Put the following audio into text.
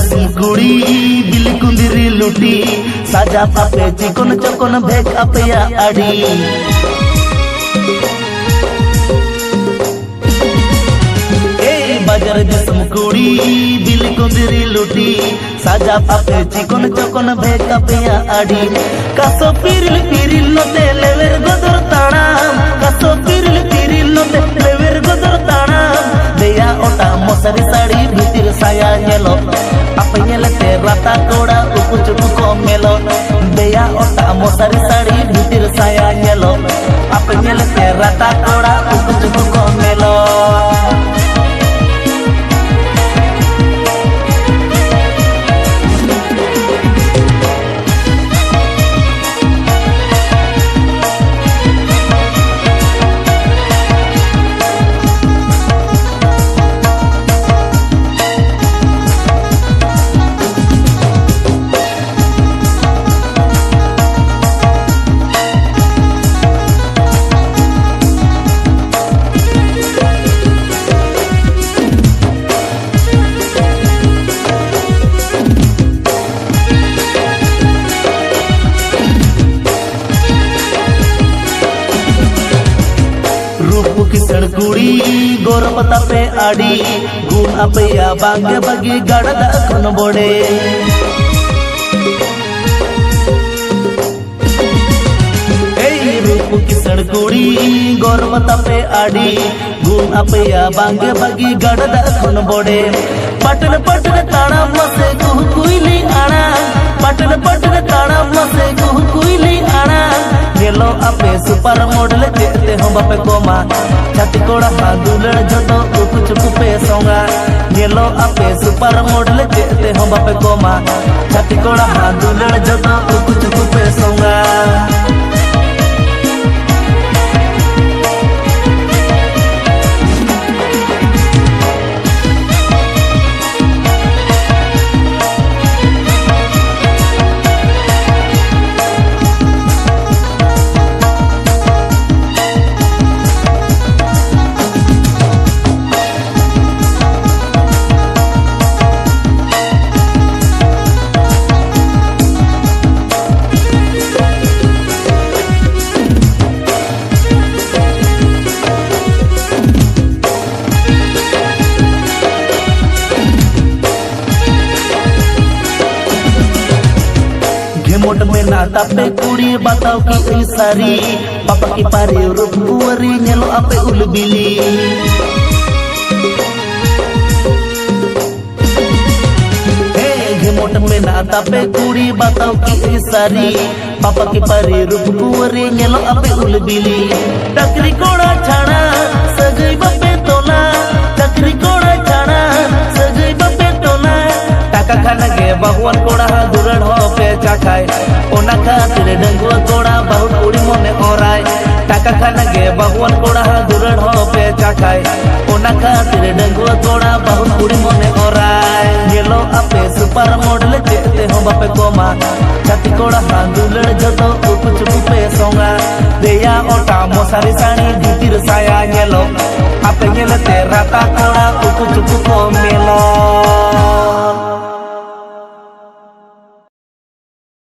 दिसम कुड़ी बिल कुंदिरी लुटी साजा पापे चिकन चकन भेक अपया आड़ी बाजार दिसम कुड़ी बिल कुंदिरी लुटी साजा पापे चिकन चकन भेक अपया आड़ी कासो पिरिल पिरिल नते लेवेर गदर ताणाम कासो पिरिल पिरिल नते लेवेर गदर ताणाम देया ओटा मसारी साड़ी भितिर साया नेलो अपनेलते राता कोड़ा उकु चुकु को मेलो देया ओटा मसारी साड़ी भितिर साया नेलो अपनेलते राता कोड़ा उकु चुकु को मेलो किसण कुड़ी गोरपता पे आड़ी गुण अपया बांगे बगी गड़दा खन बोड़े रूप किसण कुड़ी गोरपता पे आड़ी गुण अपया बांगे बगी गड़दा खन बोड़े पटन पटन ताड़ा मसे कुह कुइली आड़ा पटन पटन ताड़ा मसे कुह कुइली आड़ा गेलो अपे सुपर मॉडल चेते हम बापे कोमा छाती कोड़ा हादुलड़ जतो उकु चुकु पे सोंगा गेलो अपे सुपर मॉडल चेते हम बापे कोमा छाती कोड़ा हादुलड़ जतो उकु चुकु पे सोंगा मोट में नाता पे कुड़ी बताओ कि ई सारी पापा की पारी रूप कुवरी नेलो आपे उलबिली मोट में नाता पे कुड़ी बताओ कि ई सारी पापा की पारी रूप कुवरी नेलो आपे उलबिली टकरी कोड़ा छाड़ा सजई बापे तोला टकरी कोड़ा छाड़ा सजई बापे तोला टाका खाना गे भगवान कोड़ा दुरड़ हो पे चाखाय ओना खातिर डंगुआ कोड़ा बहुत कुड़ी मने ओराय टाका खाना गे भगवान कोड़ा दुरड़ हो पे चाखाय ओना खातिर डंगुआ कोड़ा बहुत कुड़ी मने ओराय गेलो आपे सुपर मॉडल चेते हम बापे कोमा छाती कोड़ा हादुलड़ जतो उकु चुकु पे सोंगा देया ओटा मसारी साड़ी भितिर साया गेलो आपे गेलते राता कोड़ा उकु चुकु को मेलो।